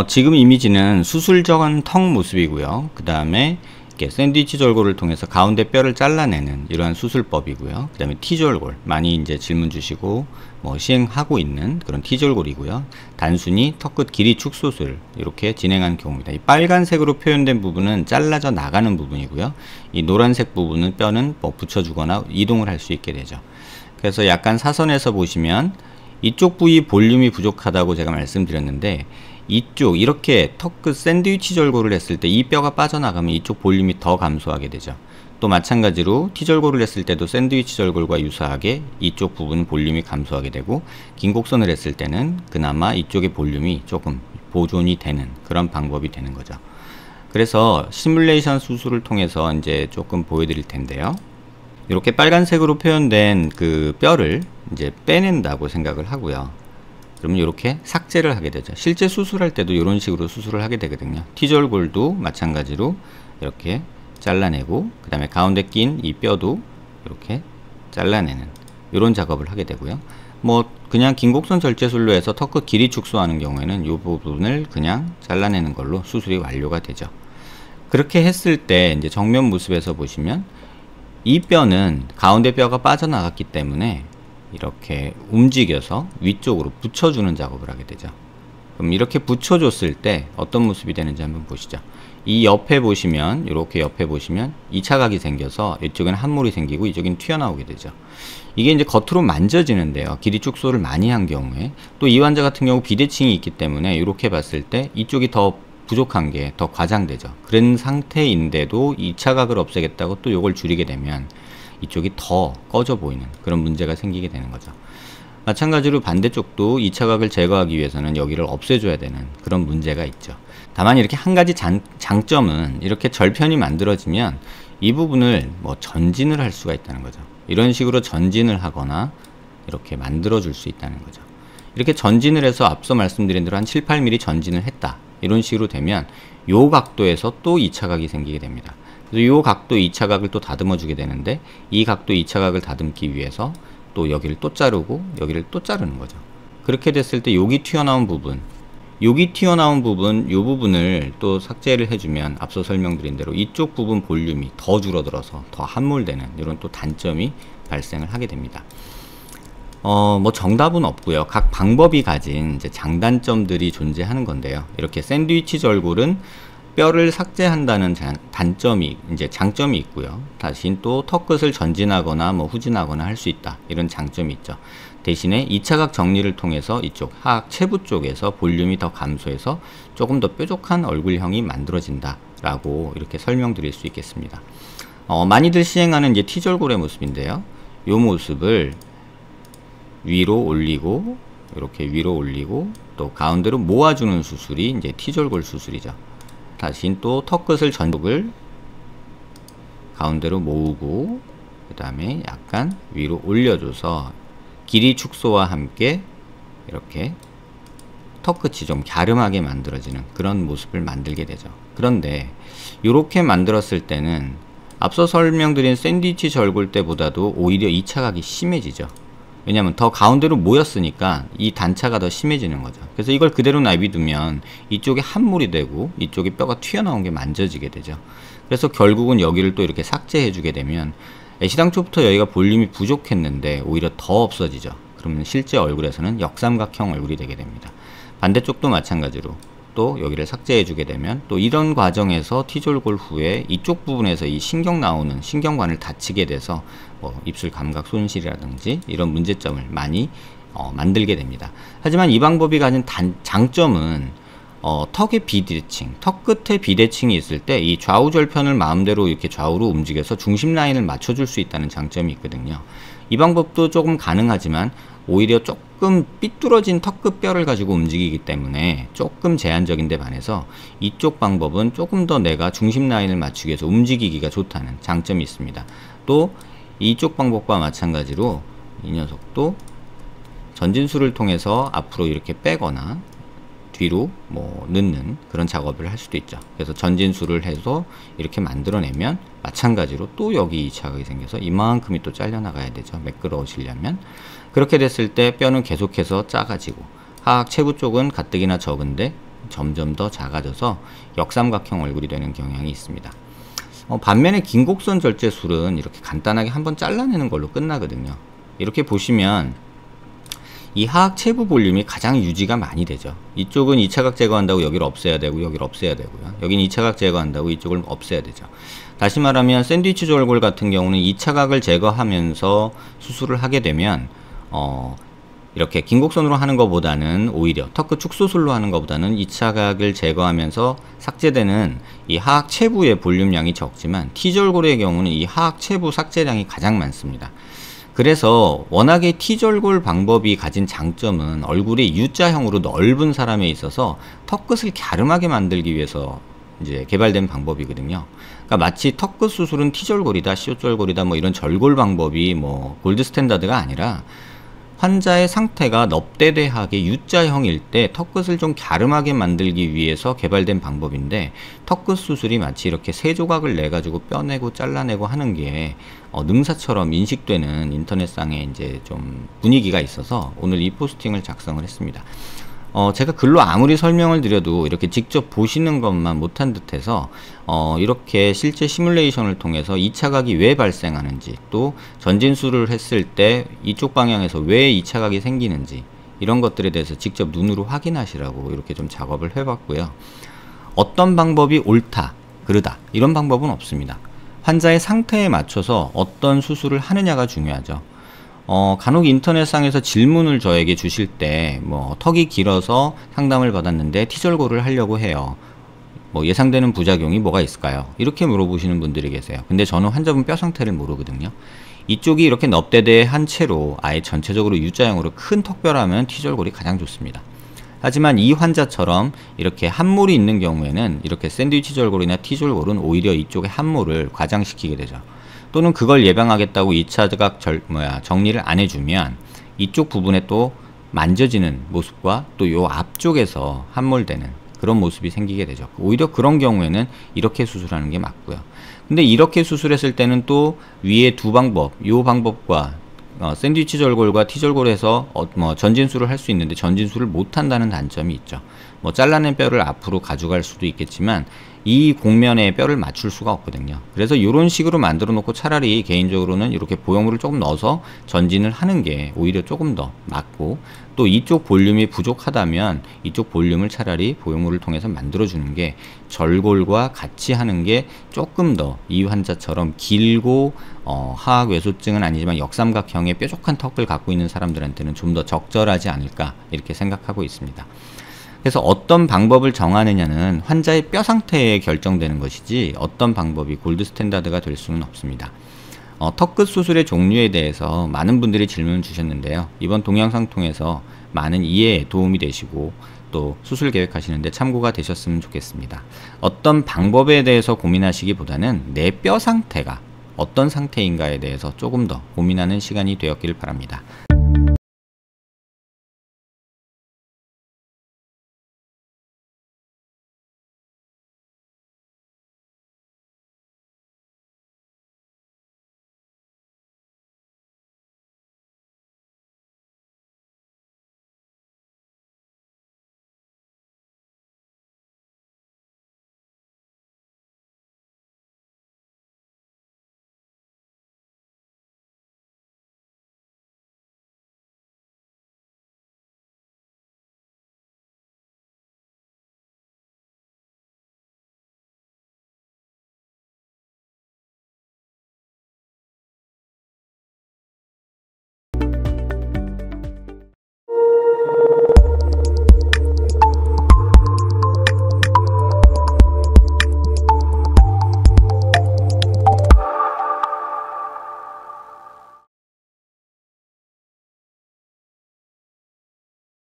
지금 이미지는 수술 전 턱 모습이고요. 그 다음에 이렇게 샌드위치 절골을 통해서 가운데 뼈를 잘라내는 이러한 수술법이고요. 그 다음에 T절골, 많이 이제 질문 주시고 시행하고 있는 그런 T절골이고요. 단순히 턱끝 길이 축소술 이렇게 진행하는 경우입니다. 이 빨간색으로 표현된 부분은 잘라져 나가는 부분이고요. 이 노란색 부분은 뼈는 붙여주거나 이동을 할 수 있게 되죠. 그래서 약간 사선에서 보시면 이쪽 부위 볼륨이 부족하다고 제가 말씀드렸는데, 이쪽 이렇게 턱끝 샌드위치 절골을 했을 때 이 뼈가 빠져나가면 이쪽 볼륨이 더 감소하게 되죠. 또 마찬가지로 T절골을 했을 때도 샌드위치 절골과 유사하게 이쪽 부분 볼륨이 감소하게 되고, 긴 곡선을 했을 때는 그나마 이쪽의 볼륨이 조금 보존이 되는 그런 방법이 되는 거죠. 그래서 시뮬레이션 수술을 통해서 이제 조금 보여드릴 텐데요. 이렇게 빨간색으로 표현된 그 뼈를 이제 빼낸다고 생각을 하고요. 그러면 이렇게 삭제를 하게 되죠. 실제 수술할 때도 이런 식으로 수술을 하게 되거든요. T절골도 마찬가지로 이렇게 잘라내고, 그 다음에 가운데 낀 이 뼈도 이렇게 잘라내는 이런 작업을 하게 되고요. 그냥 긴곡선 절제술로 해서 턱끝 길이 축소하는 경우에는 이 부분을 그냥 잘라내는 걸로 수술이 완료가 되죠. 그렇게 했을 때 이제 정면 모습에서 보시면 이 뼈는 가운데 뼈가 빠져나갔기 때문에 이렇게 움직여서 위쪽으로 붙여주는 작업을 하게 되죠. 그럼 이렇게 붙여줬을 때 어떤 모습이 되는지 한번 보시죠. 이 옆에 보시면, 이렇게 옆에 보시면 2차 각이 생겨서 이쪽에는 함몰이 생기고 이쪽엔 튀어나오게 되죠. 이게 이제 겉으로 만져지는데요. 길이 축소를 많이 한 경우에, 또 이 환자 같은 경우 비대칭이 있기 때문에 이렇게 봤을 때 이쪽이 더 부족한 게 더 과장되죠. 그런 상태인데도 2차 각을 없애겠다고 또 이걸 줄이게 되면 이쪽이 더 꺼져 보이는 그런 문제가 생기게 되는 거죠. 마찬가지로 반대쪽도 2차 각을 제거하기 위해서는 여기를 없애줘야 되는 그런 문제가 있죠. 다만 이렇게 한 가지 장점은, 이렇게 절편이 만들어지면 이 부분을 전진을 할 수가 있다는 거죠. 이런 식으로 전진을 하거나 이렇게 만들어 줄 수 있다는 거죠. 이렇게 전진을 해서 앞서 말씀드린 대로 한 7, 8mm 전진을 했다, 이런 식으로 되면 요 각도에서 또 2차 각이 생기게 됩니다. 그래서 요 각도 2차 각을 또 다듬어 주게 되는데, 이 각도 2차 각을 다듬기 위해서 또 여기를 또 자르고 여기를 또 자르는 거죠. 그렇게 됐을 때 여기 튀어나온 부분, 요 부분을 또 삭제를 해주면 앞서 설명드린 대로 이쪽 부분 볼륨이 더 줄어들어서 더 함몰되는 이런 또 단점이 발생을 하게 됩니다. 정답은 없고요. 각 방법이 가진 이제 장단점들이 존재하는 건데요. 이렇게 샌드위치 절골은 뼈를 삭제한다는 장점이 있고요. 대신 또 턱끝을 전진하거나 후진하거나 할 수 있다, 이런 장점이 있죠. 대신에 2차 각 정리를 통해서 이쪽 하악 체부 쪽에서 볼륨이 더 감소해서 조금 더 뾰족한 얼굴형이 만들어진다 라고 이렇게 설명드릴 수 있겠습니다. 많이들 시행하는 이제 T절골의 모습인데요. 이 모습을 위로 올리고, 이렇게 위로 올리고 또 가운데로 모아주는 수술이 이제 T절골 수술이죠. 다시 또 턱끝을 전쪽을 가운데로 모으고, 그 다음에 약간 위로 올려줘서 길이 축소와 함께 이렇게 턱끝이 좀 갸름하게 만들어지는 그런 모습을 만들게 되죠. 그런데 이렇게 만들었을 때는 앞서 설명드린 샌드위치 절골 때보다도 오히려 2차 각이 심해지죠. 왜냐면 더 가운데로 모였으니까 이 단차가 더 심해지는 거죠. 그래서 이걸 그대로 놔두면 이쪽에 함몰이 되고 이쪽에 뼈가 튀어나온 게 만져지게 되죠. 그래서 결국은 여기를 또 이렇게 삭제해 주게 되면 애시당초부터 여기가 볼륨이 부족했는데 오히려 더 없어지죠. 그러면 실제 얼굴에서는 역삼각형 얼굴이 되게 됩니다. 반대쪽도 마찬가지로 또 여기를 삭제해 주게 되면 또 이런 과정에서 T절골 후에 이쪽 부분에서 이 신경 나오는 신경관을 다치게 돼서 입술 감각 손실이라든지 이런 문제점을 많이 만들게 됩니다. 하지만 이 방법이 가진 장점은 턱의 비대칭, 턱 끝에 비대칭이 있을 때 이 좌우 절편을 마음대로 이렇게 좌우로 움직여서 중심 라인을 맞춰줄 수 있다는 장점이 있거든요. 이 방법도 조금 가능하지만 오히려 조금 삐뚤어진 턱끝 뼈를 가지고 움직이기 때문에 조금 제한적인 데 반해서 이쪽 방법은 조금 더 내가 중심 라인을 맞추기 위해서 움직이기가 좋다는 장점이 있습니다. 또 이쪽 방법과 마찬가지로 이 녀석도 전진술을 통해서 앞으로 이렇게 빼거나 뒤로 넣는 그런 작업을 할 수도 있죠. 그래서 전진술을 해서 이렇게 만들어내면 마찬가지로 또 여기 2차 각이 생겨서 이만큼이 또 잘려나가야 되죠. 매끄러워지려면. 그렇게 됐을 때 뼈는 계속해서 작아지고 하악 체부 쪽은 가뜩이나 적은데 점점 더 작아져서 역삼각형 얼굴이 되는 경향이 있습니다. 반면에 긴곡선 절제술은 이렇게 간단하게 한번 잘라내는 걸로 끝나거든요. 이렇게 보시면 이 하악 체부 볼륨이 가장 유지가 많이 되죠. 이쪽은 2차각 제거한다고 여기를 없애야 되고 여기를 없애야 되고요. 여기는 2차각 제거한다고 이쪽을 없애야 되죠. 다시 말하면 샌드위치 절골 같은 경우는 2차각을 제거하면서 수술을 하게 되면 이렇게 긴곡선으로 하는 것보다는 오히려 턱끝 축소술로 하는 것보다는 2차각을 제거하면서 삭제되는 이 하악 체부의 볼륨량이 적지만 T절골의 경우는 이 하악 체부 삭제량이 가장 많습니다. 그래서 워낙에 T절골 방법이 가진 장점은 얼굴이 U자형으로 넓은 사람에 있어서 턱끝을 갸름하게 만들기 위해서 이제 개발된 방법이거든요. 그러니까 마치 턱끝 수술은 T절골이다, C절골이다 뭐 이런 절골 방법이 뭐 골드 스탠다드가 아니라 환자의 상태가 넙대대하게 U자형일 때 턱끝을 좀 갸름하게 만들기 위해서 개발된 방법인데, 턱끝 수술이 마치 이렇게 세 조각을 내 가지고 뼈내고 잘라내고 하는 게 능사처럼 인식되는 인터넷상에 이제 좀 분위기가 있어서 오늘 이 포스팅을 작성을 했습니다. 제가 글로 아무리 설명을 드려도 이렇게 직접 보시는 것만 못한 듯해서 이렇게 실제 시뮬레이션을 통해서 2차각이 왜 발생하는지, 또 전진술을 했을 때 이쪽 방향에서 왜 2차각이 생기는지 이런 것들에 대해서 직접 눈으로 확인하시라고 이렇게 좀 작업을 해봤고요. 어떤 방법이 옳다, 그르다 이런 방법은 없습니다. 환자의 상태에 맞춰서 어떤 수술을 하느냐가 중요하죠. 간혹 인터넷상에서 질문을 저에게 주실 때 뭐 턱이 길어서 상담을 받았는데 T절골을 하려고 해요. 뭐 예상되는 부작용이 뭐가 있을까요? 이렇게 물어보시는 분들이 계세요. 근데 저는 환자분 뼈 상태를 모르거든요. 이쪽이 이렇게 넙대대한 채로 아예 전체적으로 U자형으로 큰 턱뼈라면 T절골이 가장 좋습니다. 하지만 이 환자처럼 이렇게 함몰이 있는 경우에는 이렇게 샌드위치 절골이나 T절골은 오히려 이쪽에 함몰을 과장시키게 되죠. 또는 그걸 예방하겠다고 2차각 정리를 안 해주면 이쪽 부분에 또 만져지는 모습과 또 요 앞쪽에서 함몰되는 그런 모습이 생기게 되죠. 오히려 그런 경우에는 이렇게 수술하는 게 맞고요. 근데 이렇게 수술했을 때는 또 위에 두 방법, 요 방법과 샌드위치 절골과 T절골에서 전진술을 할 수 있는데 전진술을 못 한다는 단점이 있죠. 뭐 잘라낸 뼈를 앞으로 가져갈 수도 있겠지만 이 곡면에 뼈를 맞출 수가 없거든요. 그래서 이런 식으로 만들어 놓고 차라리 개인적으로는 이렇게 보형물을 조금 넣어서 전진을 하는 게 오히려 조금 더 맞고, 또 이쪽 볼륨이 부족하다면 이쪽 볼륨을 차라리 보형물을 통해서 만들어 주는 게 절골과 같이 하는 게 조금 더 이 환자처럼 길고 하악 외소증은 아니지만 역삼각형의 뾰족한 턱을 갖고 있는 사람들한테는 좀 더 적절하지 않을까 이렇게 생각하고 있습니다. 그래서 어떤 방법을 정하느냐는 환자의 뼈 상태에 결정되는 것이지 어떤 방법이 골드 스탠다드가 될 수는 없습니다. 턱끝 수술의 종류에 대해서 많은 분들이 질문을 주셨는데요. 이번 동영상 통해서 많은 이해에 도움이 되시고 또 수술 계획하시는데 참고가 되셨으면 좋겠습니다. 어떤 방법에 대해서 고민하시기보다는 내 뼈 상태가 어떤 상태인가에 대해서 조금 더 고민하는 시간이 되었길 바랍니다.